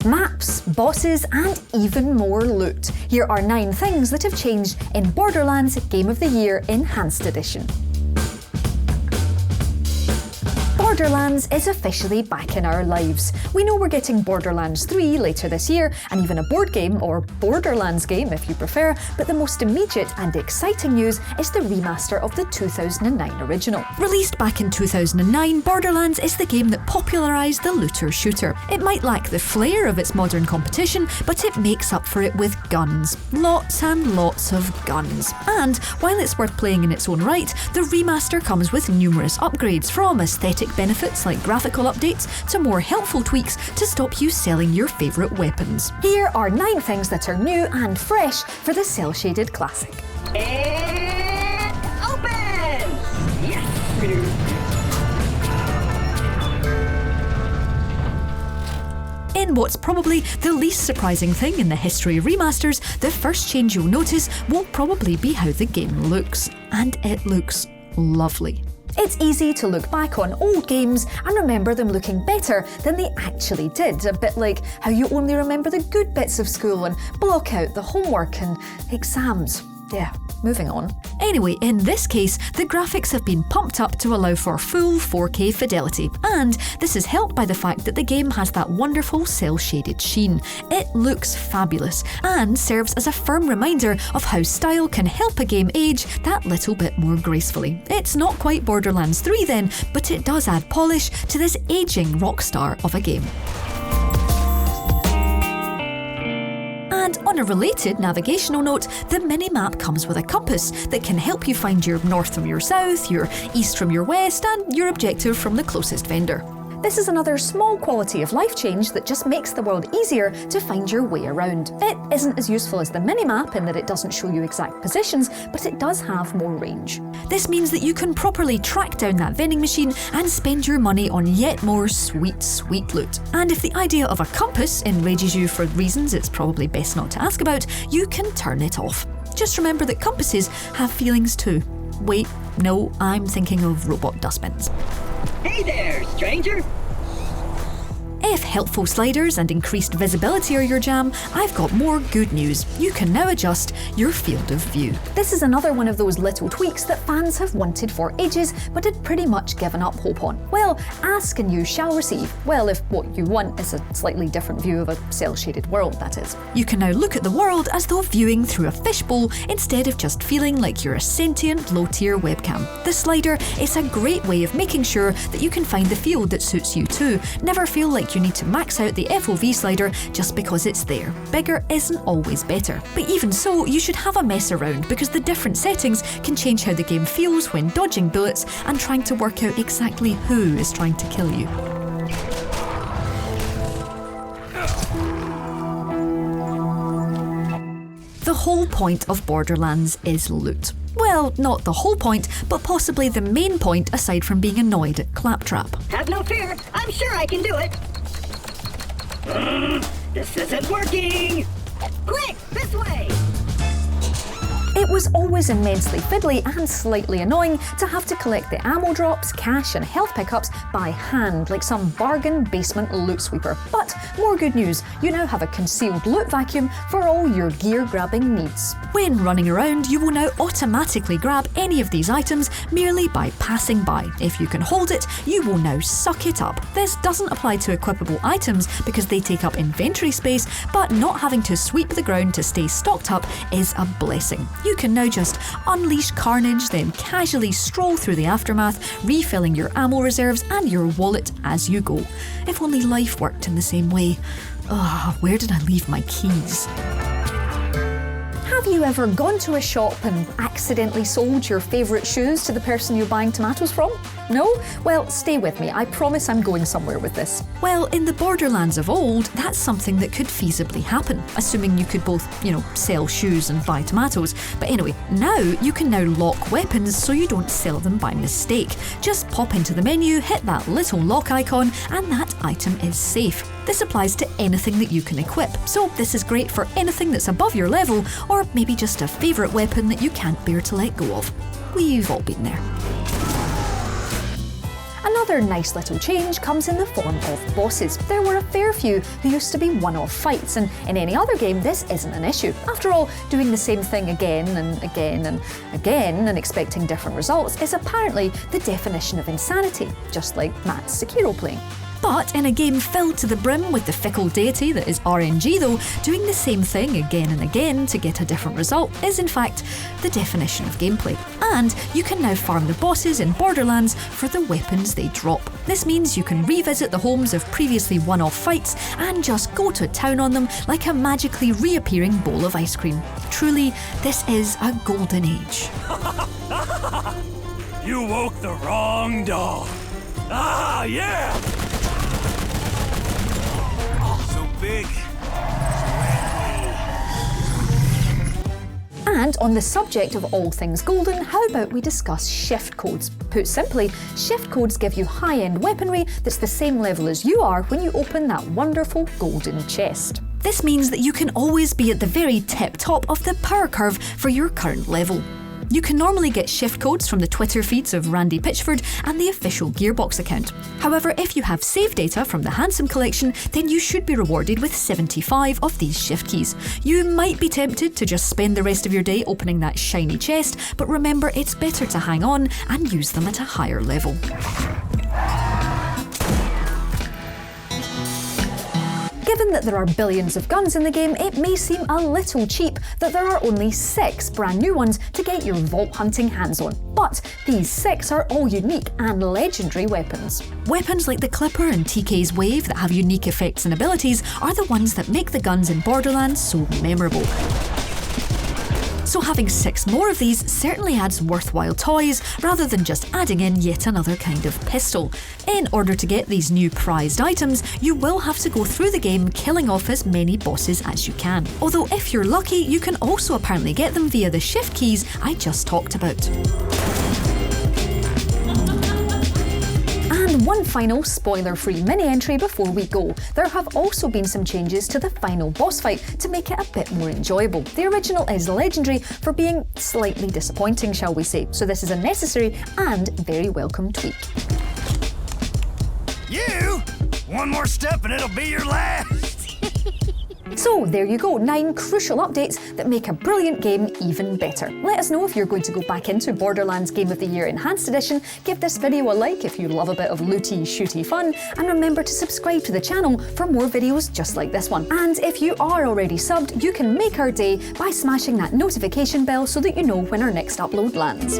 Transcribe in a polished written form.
maps, bosses, and even more loot. Here are 9 things that have changed in Borderlands Game of the Year Enhanced Edition. Borderlands is officially back in our lives. We know we're getting Borderlands 3 later this year, and even a board game, or Borderlands game if you prefer, but the most immediate and exciting news is the remaster of the 2009 original. Released back in 2009, Borderlands is the game that popularised the looter-shooter. It might lack the flair of its modern competition, but it makes up for it with guns. Lots and lots of guns. And while it's worth playing in its own right, the remaster comes with numerous upgrades, from aesthetic benefits like graphical updates to more helpful tweaks to stop you selling your favourite weapons. Here are 9 things that are new and fresh for the cel-shaded classic. And open! Yes! In what's probably the least surprising thing in the history of remasters, the first change you'll notice will probably be how the game looks. And it looks lovely. It's easy to look back on old games and remember them looking better than they actually did, a bit like how you only remember the good bits of school and block out the homework and exams. Yeah, moving on. Anyway, in this case, the graphics have been pumped up to allow for full 4K fidelity, and this is helped by the fact that the game has that wonderful cel-shaded sheen. It looks fabulous, and serves as a firm reminder of how style can help a game age that little bit more gracefully. It's not quite Borderlands 3 then, but it does add polish to this ageing rock star of a game. And on a related navigational note, the mini-map comes with a compass that can help you find your north from your south, your east from your west, and your objective from the closest vendor. This is another small quality of life change that just makes the world easier to find your way around. It isn't as useful as the minimap in that it doesn't show you exact positions, but it does have more range. This means that you can properly track down that vending machine and spend your money on yet more sweet, sweet loot. And if the idea of a compass enrages you for reasons it's probably best not to ask about, you can turn it off. Just remember that compasses have feelings too. Wait, no, I'm thinking of robot dustbins. Hey there, stranger! If helpful sliders and increased visibility are your jam, I've got more good news. You can now adjust your field of view. This is another one of those little tweaks that fans have wanted for ages, but had pretty much given up hope on. Well, ask and you shall receive. Well, if what you want is a slightly different view of a cel-shaded world, that is. You can now look at the world as though viewing through a fishbowl instead of just feeling like you're a sentient, low-tier webcam. The slider is a great way of making sure that you can find the field that suits you too. Never feel like you need to max out the FOV slider just because it's there. Bigger isn't always better. But even so, you should have a mess around because the different settings can change how the game feels when dodging bullets and trying to work out exactly who is trying to kill you. The whole point of Borderlands is loot. Well, not the whole point, but possibly the main point aside from being annoyed at Claptrap. Have no fear, I'm sure I can do it! This isn't working! Quick, this way! It was always immensely fiddly and slightly annoying to have to collect the ammo drops, cash and health pickups by hand like some bargain basement loot sweeper. But more good news, you now have a concealed loot vacuum for all your gear grabbing needs. When running around, you will now automatically grab any of these items merely by passing by. If you can hold it, you will now suck it up. This doesn't apply to equipable items because they take up inventory space, but not having to sweep the ground to stay stocked up is a blessing. You can now just unleash carnage, then casually stroll through the aftermath, refilling your ammo reserves and your wallet as you go. If only life worked in the same way. Where did I leave my keys? Have you ever gone to a shop and accidentally sold your favourite shoes to the person you're buying tomatoes from? No? Well, stay with me. I promise I'm going somewhere with this. Well, in the Borderlands of old, that's something that could feasibly happen, assuming you could both, sell shoes and buy tomatoes. But anyway, now you can now lock weapons so you don't sell them by mistake. Just pop into the menu, hit that little lock icon, and that item is safe. This applies to anything that you can equip, so this is great for anything that's above your level, or maybe just a favourite weapon that you can't bear to let go of. We've all been there. Another nice little change comes in the form of bosses. There were a fair few who used to be one-off fights, and in any other game this isn't an issue. After all, doing the same thing again and again and again and expecting different results is apparently the definition of insanity, just like Matt's Sekiro playing. But in a game filled to the brim with the fickle deity that is RNG though, doing the same thing again and again to get a different result is in fact the definition of gameplay. And you can now farm the bosses in Borderlands for the weapons they drop. This means you can revisit the homes of previously one-off fights and just go to town on them like a magically reappearing bowl of ice cream. Truly, this is a golden age. You woke the wrong dog. Ah, yeah! So big. And on the subject of all things golden, how about we discuss shift codes? Put simply, shift codes give you high-end weaponry that's the same level as you are when you open that wonderful golden chest. This means that you can always be at the very tip-top of the power curve for your current level. You can normally get shift codes from the Twitter feeds of Randy Pitchford and the official Gearbox account. However, if you have save data from the Handsome collection, then you should be rewarded with 75 of these shift keys. You might be tempted to just spend the rest of your day opening that shiny chest, but remember it's better to hang on and use them at a higher level. Given that there are billions of guns in the game, it may seem a little cheap that there are only 6 brand new ones to get your vault hunting hands on. But these 6 are all unique and legendary weapons. Weapons like the Clipper and TK's Wave that have unique effects and abilities are the ones that make the guns in Borderlands so memorable. So having 6 more of these certainly adds worthwhile toys rather than just adding in yet another kind of pistol. In order to get these new prized items, you will have to go through the game killing off as many bosses as you can. Although if you're lucky, you can also apparently get them via the shift keys I just talked about. And one final spoiler-free mini-entry before we go. There have also been some changes to the final boss fight to make it a bit more enjoyable. The original is legendary for being slightly disappointing, shall we say, so this is a necessary and very welcome tweak. You? One more step and it'll be your last. So there you go, 9 crucial updates that make a brilliant game even better. Let us know if you're going to go back into Borderlands Game of the Year Enhanced Edition, give this video a like if you love a bit of looty, shooty fun, and remember to subscribe to the channel for more videos just like this one. And if you are already subbed, you can make our day by smashing that notification bell so that you know when our next upload lands.